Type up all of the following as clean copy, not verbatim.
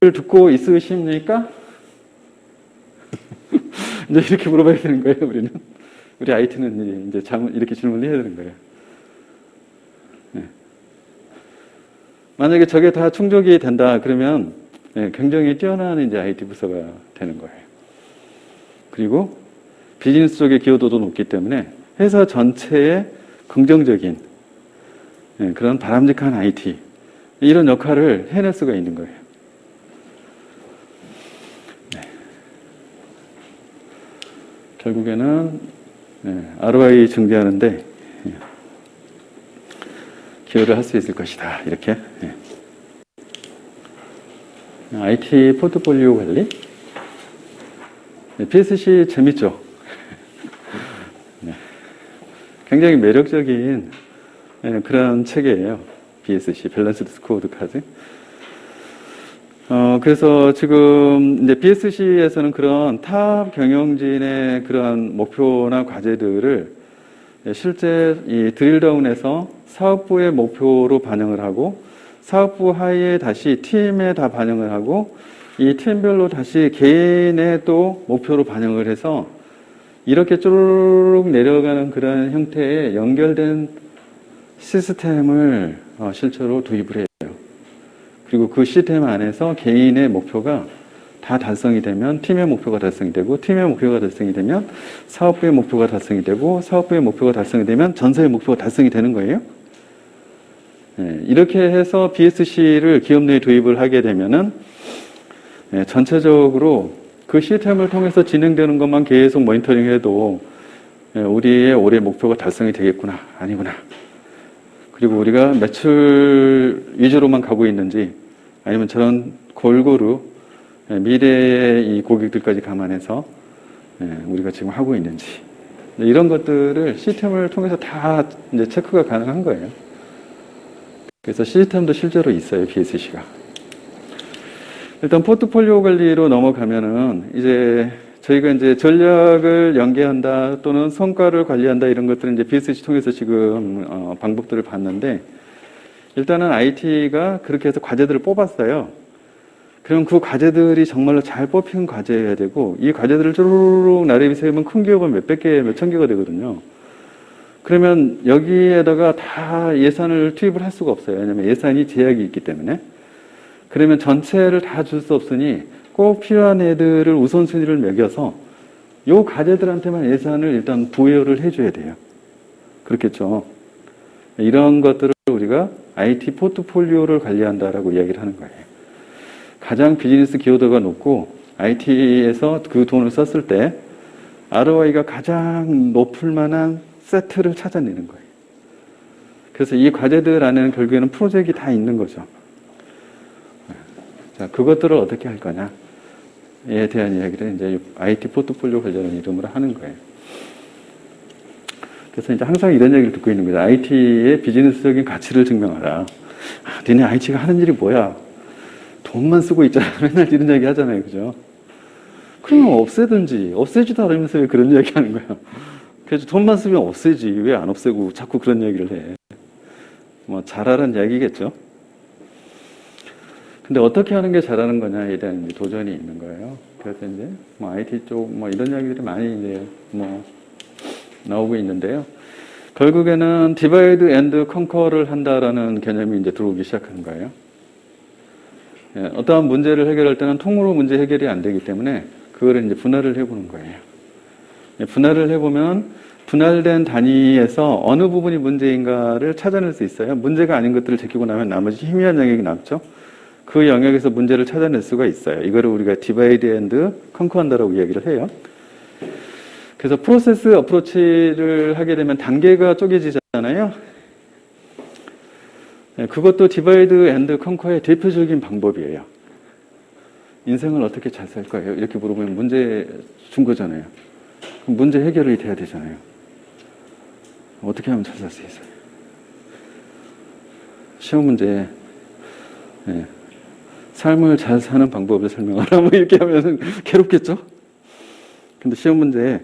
듣고 있으십니까? 이제 이렇게 물어봐야 되는 거예요, 우리는. 우리 IT는 이제 이렇게 질문을 해야 되는 거예요. 네. 만약에 저게 다 충족이 된다, 그러면 굉장히 뛰어난 이제 IT 부서가 되는 거예요. 그리고 비즈니스 쪽의 기여도도 높기 때문에 회사 전체에 긍정적인 그런 바람직한 IT, 이런 역할을 해낼 수가 있는 거예요. 네. 결국에는 ROI 증대하는데 기여를 할 수 있을 것이다. 이렇게. IT 포트폴리오 관리. PSC 재밌죠? 굉장히 매력적인 그런 책이에요. BSC, 밸런스드 스코어드 카드. 그래서 지금 이제 BSC에서는 그런 탑 경영진의 그런 목표나 과제들을 실제 이 드릴다운해서 사업부의 목표로 반영을 하고, 사업부 하에 다시 팀에 다 반영을 하고, 이 팀별로 다시 개인의 또 목표로 반영을 해서 이렇게 쭈르륵 내려가는 그런 형태의 연결된 시스템을 실제로 도입을 해요. 그리고 그 시스템 안에서 개인의 목표가 다 달성이 되면 팀의 목표가 달성이 되고, 팀의 목표가 달성이 되면 사업부의 목표가 달성이 되고, 사업부의 목표가 달성이 되면 전사의 목표가 달성이 되는 거예요. 이렇게 해서 BSC를 기업 내에 도입을 하게 되면은 전체적으로 그 시스템을 통해서 진행되는 것만 계속 모니터링해도 우리의 올해 목표가 달성이 되겠구나, 아니구나. 그리고 우리가 매출 위주로만 가고 있는지, 아니면 저런 골고루 미래의 이 고객들까지 감안해서 우리가 지금 하고 있는지, 이런 것들을 시스템을 통해서 다 이제 체크가 가능한 거예요. 그래서 시스템도 실제로 있어요, BSC가. 일단 포트폴리오 관리로 넘어가면은 이제 저희가 이제 전략을 연계한다 또는 성과를 관리한다, 이런 것들은 이제 BSC 통해서 지금 방법들을 봤는데, 일단은 IT가 그렇게 해서 과제들을 뽑았어요. 그럼 그 과제들이 정말로 잘 뽑힌 과제여야 되고, 이 과제들을 쭈루룩 나래비 세우면 큰 기업은 몇백 개, 몇천 개가 되거든요. 그러면 여기에다가 다 예산을 투입을 할 수가 없어요. 왜냐하면 예산이 제약이 있기 때문에. 그러면 전체를 다 줄 수 없으니 꼭 필요한 애들을 우선순위를 매겨서 요 과제들한테만 예산을 일단 부여를 해줘야 돼요. 그렇겠죠. 이런 것들을 우리가 IT 포트폴리오를 관리한다라고 이야기를 하는 거예요. 가장 비즈니스 기여도가 높고 IT에서 그 돈을 썼을 때 ROI가 가장 높을 만한 세트를 찾아내는 거예요. 그래서 이 과제들 안에는 결국에는 프로젝트가 다 있는 거죠. 자, 그것들을 어떻게 할 거냐에 대한 이야기를 이제 IT 포트폴리오 관련한 이름으로 하는 거예요. 그래서 이제 항상 이런 얘기를 듣고 있는 거죠. IT의 비즈니스적인 가치를 증명하라. 니네 IT가 하는 일이 뭐야? 돈만 쓰고 있잖아. 맨날 이런 얘기 하잖아요. 그죠? 그러면 없애든지, 없애지도 않으면서 왜 그런 얘기 하는 거야? 그래서 돈만 쓰면 없애지. 왜 안 없애고 자꾸 그런 얘기를 해? 뭐, 잘하라는 이야기겠죠? 근데 어떻게 하는 게 잘하는 거냐에 대한 이제 도전이 있는 거예요. 그래서 이제 뭐 IT 쪽 뭐 이런 이야기들이 많이 이제 뭐 나오고 있는데요. 결국에는 디바이드 앤드 컨커를 한다라는 개념이 이제 들어오기 시작하는 거예요. 어떠한 문제를 해결할 때는 통으로 문제 해결이 안 되기 때문에 그거를 이제 분할을 해보는 거예요. 분할을 해보면 분할된 단위에서 어느 부분이 문제인가를 찾아낼 수 있어요. 문제가 아닌 것들을 제끼고 나면 나머지 희미한 영역이 남죠. 그 영역에서 문제를 찾아낼 수가 있어요. 이거를 우리가 디바이드 앤드 컨커한다라고 이야기를 해요. 그래서 프로세스 어프로치를 하게 되면 단계가 쪼개지잖아요. 그것도 디바이드 앤드 컨커의 대표적인 방법이에요. 인생을 어떻게 잘 살 거예요? 이렇게 물어보면 문제 준 거잖아요. 그럼 문제 해결이 돼야 되잖아요. 어떻게 하면 잘 살 수 있어요? 시험 문제, 삶을 잘 사는 방법을 설명하라. 뭐 이렇게 하면 괴롭겠죠? 근데 시험 문제에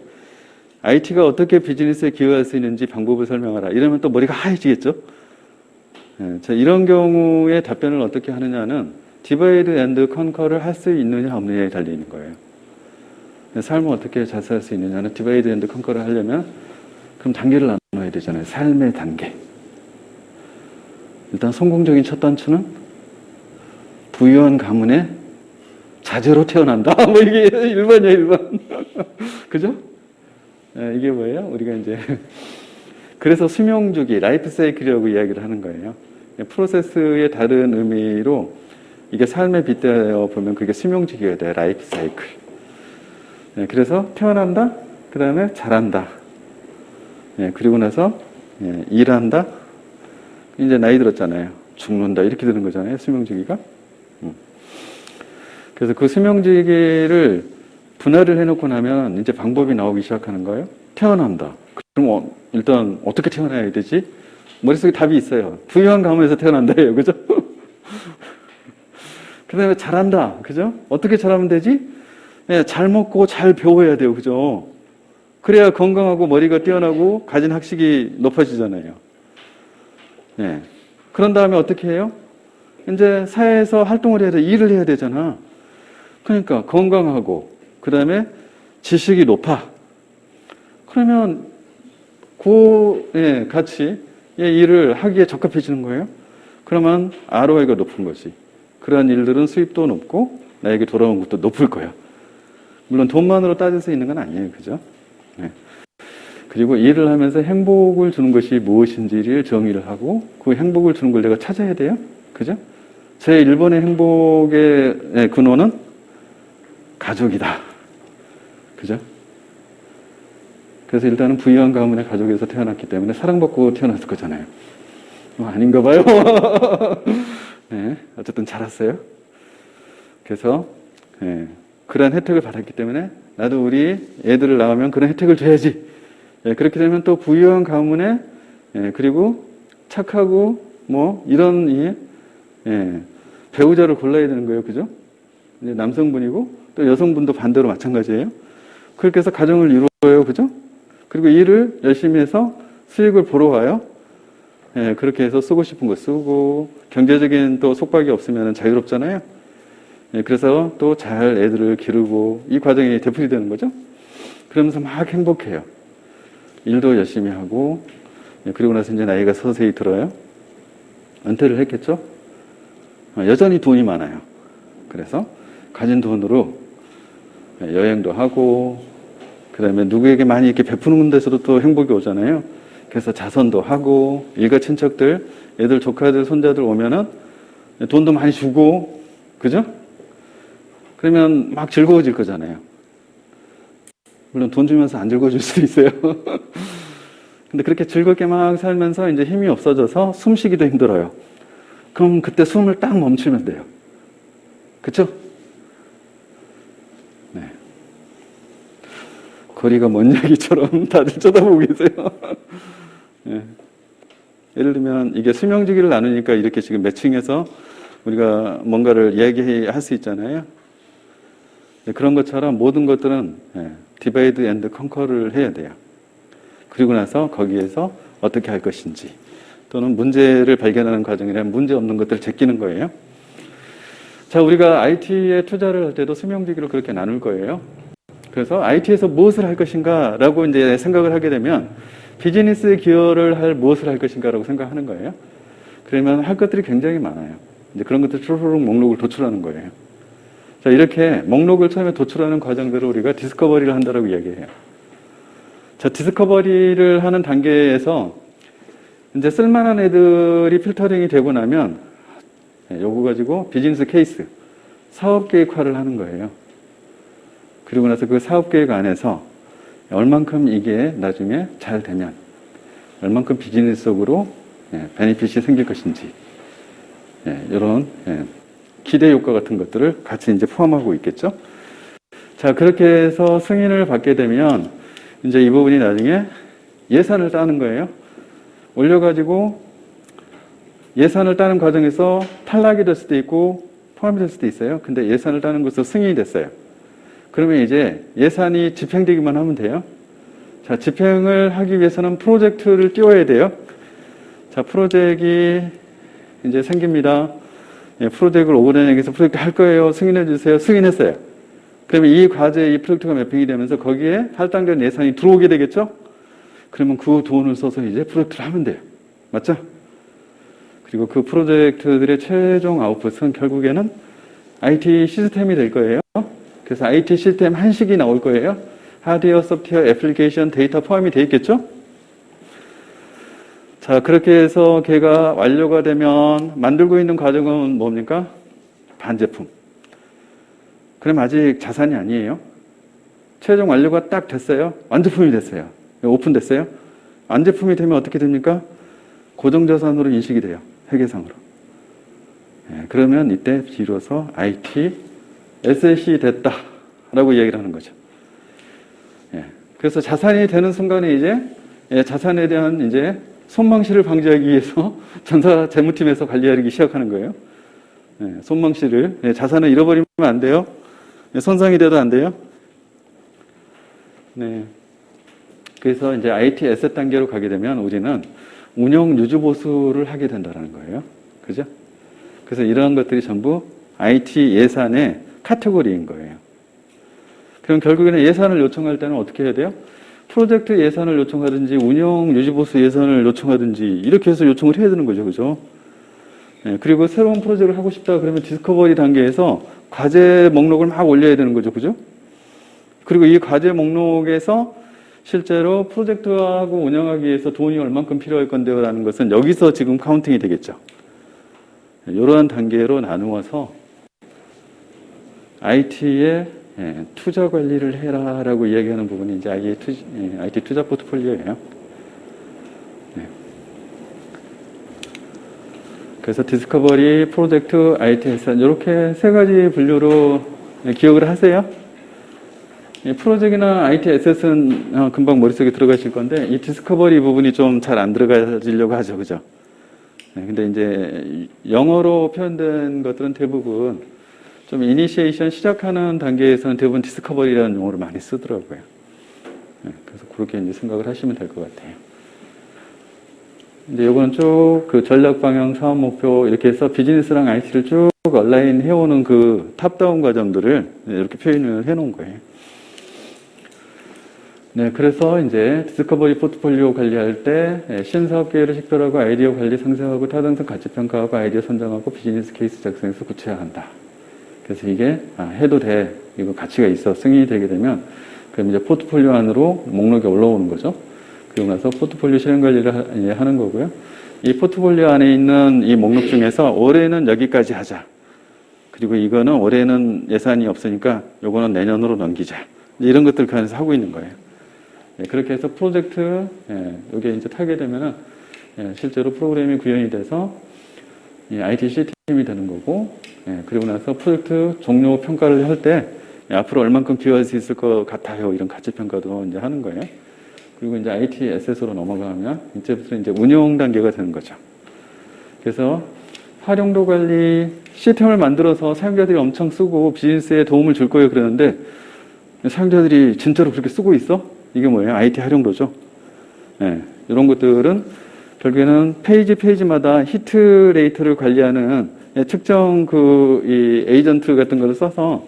IT가 어떻게 비즈니스에 기여할 수 있는지 방법을 설명하라. 이러면 또 머리가 하얘지겠죠? 자, 이런 경우에 답변을 어떻게 하느냐는 디바이드 앤드 컨커를 할 수 있느냐 없느냐에 달려있는 거예요. 삶을 어떻게 잘 살 수 있느냐는 디바이드 앤드 컨커를 하려면 그럼 단계를 나눠야 되잖아요. 삶의 단계. 일단 성공적인 첫 단추는 부유한 가문의 자제로 태어난다. 뭐 이게 1번이에요, 1번. 그죠? 네, 이게 뭐예요? 우리가 이제 그래서 수명주기, 라이프 사이클이라고 이야기를 하는 거예요. 프로세스의 다른 의미로 이게 삶에 빗대어 보면 그게 수명주기가 돼요. 라이프 사이클. 네, 그래서 태어난다. 그 다음에 자란다. 네, 그리고 나서 일한다. 이제 나이 들었잖아요. 죽는다. 이렇게 되는 거잖아요. 수명주기가. 그래서 그 수명주기를 분할을 해놓고 나면 이제 방법이 나오기 시작하는 거예요. 태어난다. 그럼 일단 어떻게 태어나야 되지? 머릿속에 답이 있어요. 부유한 가문에서 태어난다예요. 그죠? 그 다음에 자란다. 그죠? 어떻게 자라면 되지? 네, 잘 먹고 잘 배워야 돼요. 그죠? 그래야 건강하고 머리가 뛰어나고 가진 학식이 높아지잖아요. 네. 그런 다음에 어떻게 해요? 이제 사회에서 활동을 해야 돼. 일을 해야 되잖아. 그러니까 건강하고 그 다음에 지식이 높아. 그러면 같이 일을 하기에 적합해지는 거예요. 그러면 ROI가 높은 거지. 그러한 일들은 수입도 높고 나에게 돌아오는 것도 높을 거야. 물론 돈만으로 따질 수 있는 건 아니에요. 그죠? 네. 그리고 일을 하면서 행복을 주는 것이 무엇인지를 정의를 하고 그 행복을 주는 걸 내가 찾아야 돼요. 그죠? 제 1번의 행복의 근원은 가족이다. 그죠? 그래서 일단은 부유한 가문의 가족에서 태어났기 때문에 사랑받고 태어났을 거잖아요. 아닌가 봐요. 네, 어쨌든 자랐어요. 그래서 그런 혜택을 받았기 때문에 나도 우리 애들을 낳으면 그런 혜택을 줘야지. 그렇게 되면 또 부유한 가문에 그리고 착하고 뭐 이런 배우자를 골라야 되는 거예요. 그죠? 이제 남성분이고 또 여성분도 반대로 마찬가지예요. 그렇게 해서 가정을 이루어요. 그죠? 그리고 일을 열심히 해서 수익을 보러 와요. 그렇게 해서 쓰고 싶은 거 쓰고 경제적인 또 속박이 없으면 자유롭잖아요. 그래서 또 잘 애들을 기르고 이 과정이 되풀이 되는 거죠. 그러면서 막 행복해요. 일도 열심히 하고 그리고 나서 이제 나이가 서서히 들어요. 은퇴를 했겠죠. 여전히 돈이 많아요. 그래서 가진 돈으로 여행도 하고 그 다음에 누구에게 많이 이렇게 베푸는 데서도 또 행복이 오잖아요. 그래서 자선도 하고 일가 친척들, 애들, 조카들, 손자들 오면은 돈도 많이 주고 그죠? 그러면 막 즐거워질 거잖아요. 물론 돈 주면서 안 즐거워질 수도 있어요. 근데 그렇게 즐겁게 막 살면서 이제 힘이 없어져서 숨 쉬기도 힘들어요. 그럼 그때 숨을 딱 멈추면 돼요. 그쵸? 네. 거리가 먼 얘기처럼 다들 쳐다보고 계세요. 네. 예를 들면 이게 수명주기를 나누니까 이렇게 지금 매칭해서 우리가 뭔가를 이야기할 수 있잖아요. 네, 그런 것처럼 모든 것들은 디바이드 앤드 컨커를 해야 돼요. 그리고 나서 거기에서 어떻게 할 것인지 또는 문제를 발견하는 과정이라면 문제 없는 것들을 제끼는 거예요. 자, 우리가 IT에 투자를 할 때도 수명주기를 그렇게 나눌 거예요. 그래서 IT에서 무엇을 할 것인가 라고 이제 생각을 하게 되면 비즈니스에 기여를 할 무엇을 할 것인가 라고 생각하는 거예요. 그러면 할 것들이 굉장히 많아요. 이제 그런 것들 초로록 목록을 도출하는 거예요. 자, 이렇게 목록을 처음에 도출하는 과정들을 우리가 디스커버리를 한다라고 이야기해요. 자, 디스커버리를 하는 단계에서 이제 쓸만한 애들이 필터링이 되고 나면 요거 가지고 비즈니스 케이스, 사업 계획화를 하는 거예요. 그리고 나서 그 사업 계획 안에서 얼만큼 이게 나중에 잘 되면 얼만큼 비즈니스적으로 베네핏이 생길 것인지 이런 기대 효과 같은 것들을 같이 이제 포함하고 있겠죠. 자, 그렇게 해서 승인을 받게 되면 이제 이 부분이 나중에 예산을 따는 거예요. 올려가지고 예산을 따는 과정에서 탈락이 될 수도 있고 포함이 될 수도 있어요. 근데 예산을 따는 것으로 승인이 됐어요. 그러면 이제 예산이 집행되기만 하면 돼요. 자, 집행을 하기 위해서는 프로젝트를 띄워야 돼요. 자, 프로젝트가 이제 생깁니다. 프로젝트를 오그레넥에서 프로젝트 할 거예요. 승인해 주세요. 승인했어요. 그러면 이 과제에 이 프로젝트가 매핑이 되면서 거기에 할당된 예산이 들어오게 되겠죠? 그러면 그 돈을 써서 이제 프로젝트를 하면 돼요. 맞죠? 그리고 그 프로젝트들의 최종 아웃풋은 결국에는 IT 시스템이 될 거예요. 그래서 IT 시스템 한식이 나올 거예요. 하드웨어, 소프트웨어, 애플리케이션, 데이터 포함이 되어 있겠죠? 자, 그렇게 해서 걔가 완료가 되면 만들고 있는 과정은 뭡니까? 반제품. 그럼 아직 자산이 아니에요. 최종 완료가 딱 됐어요. 완제품이 됐어요. 오픈됐어요. 완제품이 되면 어떻게 됩니까? 고정자산으로 인식이 돼요. 회계상으로. 그러면 이때 비로소 IT 에셋이 됐다라고 이야기를 하는 거죠. 그래서 자산이 되는 순간에 이제 자산에 대한 이제 손망실을 방지하기 위해서 전사 재무팀에서 관리하기 시작하는 거예요. 손망실을 자산을 잃어버리면 안 돼요. 손상이 돼도 안 돼요. 네. 그래서 이제 IT 에셋 단계로 가게 되면 우리는 운영 유지 보수를 하게 된다는 거예요. 그죠? 그래서 이러한 것들이 전부 IT 예산의 카테고리인 거예요. 그럼 결국에는 예산을 요청할 때는 어떻게 해야 돼요? 프로젝트 예산을 요청하든지 운영 유지 보수 예산을 요청하든지 이렇게 해서 요청을 해야 되는 거죠. 그죠? 그리고 새로운 프로젝트를 하고 싶다 그러면 디스커버리 단계에서 과제 목록을 막 올려야 되는 거죠. 그죠? 그리고 이 과제 목록에서 실제로 프로젝트하고 운영하기 위해서 돈이 얼만큼 필요할 건데요 라는 것은 여기서 지금 카운팅이 되겠죠. 이러한 단계로 나누어서 IT의 투자 관리를 해라 라고 이야기하는 부분이 이제 IT 투자 포트폴리오예요. 그래서 디스커버리, 프로젝트, IT 에셋 이렇게 세 가지 분류로 기억을 하세요. 프로젝트나 IT 에셋은 금방 머릿속에 들어가실 건데 이 디스커버리 부분이 좀 잘 안 들어가지려고 하죠. 그죠? 근데 이제 영어로 표현된 것들은 대부분 좀 이니시에이션 시작하는 단계에서는 대부분 디스커버리라는 용어를 많이 쓰더라고요. 그래서 그렇게 이제 생각을 하시면 될 것 같아요. 이제 요거는 쭉 그 전략 방향, 사업 목표 이렇게 해서 비즈니스랑 IT를 쭉 얼라인 해오는 그 탑다운 과정들을 이렇게 표현을 해놓은 거예요. 네, 그래서 이제 디스커버리 포트폴리오 관리할 때 신사업 계획을 식별하고 아이디어 관리 상세하고 타당성 가치 평가하고 아이디어 선정하고 비즈니스 케이스 작성해서 구체화한다. 그래서 이게 해도 돼, 이거 가치가 있어 승인이 되게 되면 그럼 이제 포트폴리오 안으로 목록에 올라오는 거죠. 그리고 나서 포트폴리오 실행 관리를 하는 거고요. 이 포트폴리오 안에 있는 이 목록 중에서 올해는 여기까지 하자. 그리고 이거는 올해는 예산이 없으니까 요거는 내년으로 넘기자. 이런 것들 그 안에서 하고 있는 거예요. 그렇게 해서 프로젝트, 여기에 이제 타게 되면은 실제로 프로그램이 구현이 돼서 IT 시스템이 되는 거고, 그리고 나서 프로젝트 종료 평가를 할 때 앞으로 얼만큼 기여할 수 있을 것 같아요. 이런 가치 평가도 이제 하는 거예요. 그리고 이제 IT 에셋으로 넘어가면 이제부터 이제 운영 단계가 되는 거죠. 그래서 활용도 관리 시스템을 만들어서 사용자들이 엄청 쓰고 비즈니스에 도움을 줄 거예요. 그러는데 사용자들이 진짜로 그렇게 쓰고 있어? 이게 뭐예요? IT 활용도죠. 이런 것들은 결국에는 페이지마다 히트 레이트를 관리하는 특정 이 에이전트 같은 거를 써서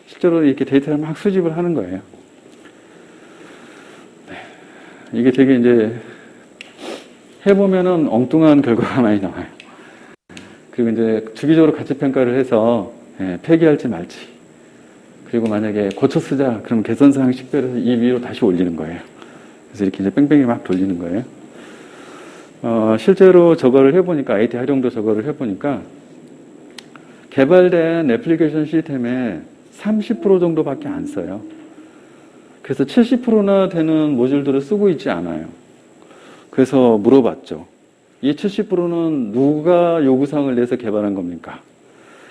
실제로 이렇게 데이터를 막 수집을 하는 거예요. 이게 되게 이제 해보면은 엉뚱한 결과가 많이 나와요. 그리고 이제 주기적으로 가치 평가를 해서 폐기할지 말지. 그리고 만약에 고쳐 쓰자 그러면 개선사항 식별해서 이 위로 다시 올리는 거예요. 그래서 이렇게 이제 뺑뺑이 막 돌리는 거예요. 실제로 저거를 해보니까 IT 활용도 저거를 해보니까 개발된 애플리케이션 시스템의 30% 정도밖에 안 써요. 그래서 70%나 되는 모듈들을 쓰고 있지 않아요. 그래서 물어봤죠. 이 70%는 누가 요구사항을 내서 개발한 겁니까?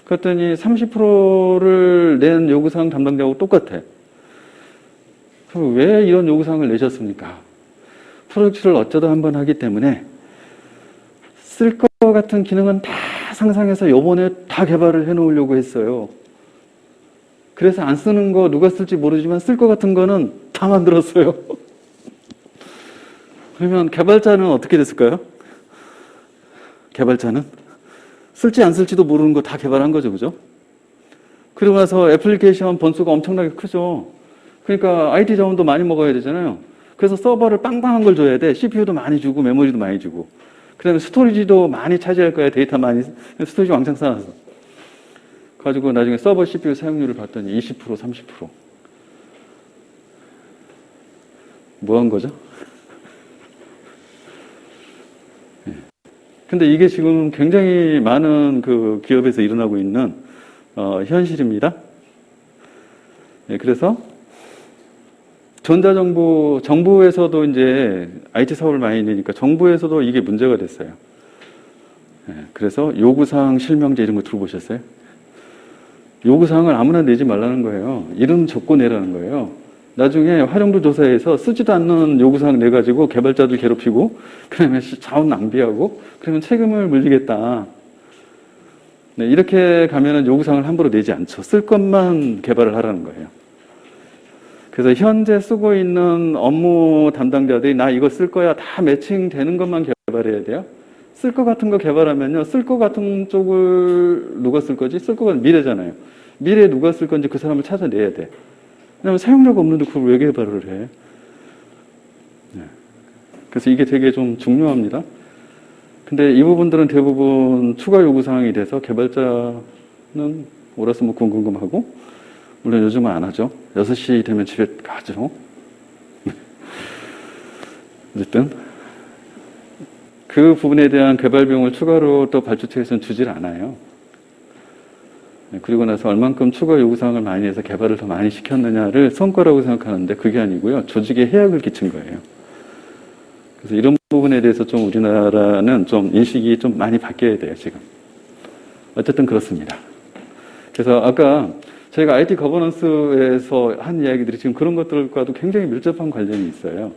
그랬더니 30%를 낸 요구사항 담당자하고 똑같아. 그럼 왜 이런 요구사항을 내셨습니까? 프로젝트를 어쩌다 한번 하기 때문에 쓸 것 같은 기능은 다 상상해서 요번에 다 개발을 해놓으려고 했어요. 그래서 안 쓰는 거 누가 쓸지 모르지만 쓸 것 같은 거는 다 만들었어요. 그러면 개발자는 어떻게 됐을까요? 개발자는 쓸지 안 쓸지도 모르는 거 다 개발한 거죠. 그죠? 그러고 나서 애플리케이션 번수가 엄청나게 크죠. 그러니까 IT 자원도 많이 먹어야 되잖아요. 그래서 서버를 빵빵한 걸 줘야 돼. CPU도 많이 주고 메모리도 많이 주고. 그 다음에 스토리지도 많이 차지할 거야. 데이터 많이, 스토리지 왕창 쌓아서. 가지고 나중에 서버 CPU 사용률을 봤더니 20%, 30%. 뭐 한 거죠? 근데 이게 지금 굉장히 많은 그 기업에서 일어나고 있는 현실입니다. 그래서 정부에서도 이제 IT 사업을 많이 내니까 정부에서도 이게 문제가 됐어요. 그래서 요구사항 실명제 이런 거 들어보셨어요? 요구사항을 아무나 내지 말라는 거예요. 이름 적고 내라는 거예요. 나중에 활용도 조사에서 쓰지도 않는 요구사항 내가지고 개발자들 괴롭히고 그러면 자원 낭비하고 그러면 책임을 물리겠다. 네, 이렇게 가면은 요구사항을 함부로 내지 않죠. 쓸 것만 개발을 하라는 거예요. 그래서 현재 쓰고 있는 업무 담당자들이 나 이거 쓸 거야 다 매칭되는 것만 개발해야 돼요. 쓸 것 같은 거 개발하면요. 쓸 것 같은 쪽을 누가 쓸 거지? 쓸 거 같은 미래잖아요. 미래에 누가 쓸 건지 그 사람을 찾아내야 돼. 왜냐면 사용료가 없는데 그걸 왜 개발을 해? 네. 그래서 이게 되게 좀 중요합니다. 근데 이 부분들은 대부분 추가 요구사항이 돼서 개발자는 옳아서 뭐 궁금하고, 물론 요즘은 안 하죠. 6시 되면 집에 가죠. 어쨌든, 그 부분에 대한 개발 비용을 추가로 또 발주 측에서는 주질 않아요. 그리고 나서 얼만큼 추가 요구사항을 많이 해서 개발을 더 많이 시켰느냐를 성과라고 생각하는데 그게 아니고요. 조직에 해악을 끼친 거예요. 그래서 이런 부분에 대해서 좀 우리나라는 좀 인식이 좀 많이 바뀌어야 돼요, 지금. 어쨌든 그렇습니다. 그래서 아까 저희가 IT 거버넌스에서 한 이야기들이 지금 그런 것들과도 굉장히 밀접한 관련이 있어요.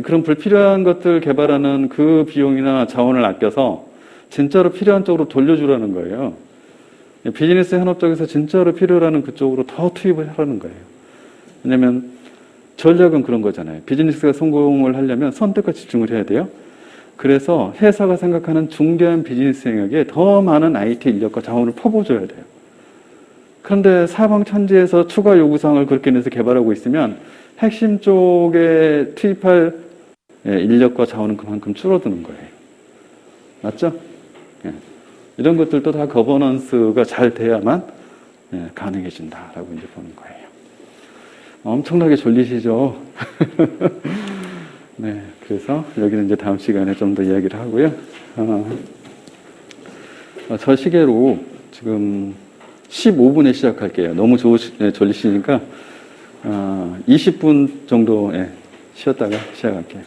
그런 불필요한 것들 개발하는 그 비용이나 자원을 아껴서 진짜로 필요한 쪽으로 돌려주라는 거예요. 비즈니스 현업 쪽에서 진짜로 필요하는 그쪽으로 더 투입을 하라는 거예요. 왜냐면 전략은 그런 거잖아요. 비즈니스가 성공을 하려면 선택과 집중을 해야 돼요. 그래서 회사가 생각하는 중대한 비즈니스 영역에 더 많은 IT 인력과 자원을 퍼부어줘야 돼요. 그런데 사방천지에서 추가 요구사항을 그렇게 내서 개발하고 있으면 핵심 쪽에 투입할 인력과 자원은 그만큼 줄어드는 거예요. 맞죠? 이런 것들도 다 거버넌스가 잘 돼야만 가능해진다라고 이제 보는 거예요. 엄청나게 졸리시죠? 네, 그래서 여기는 이제 다음 시간에 좀 더 이야기를 하고요. 저 시계로 지금 15분에 시작할게요. 너무 졸리시니까 20분 정도 쉬었다가 시작할게요.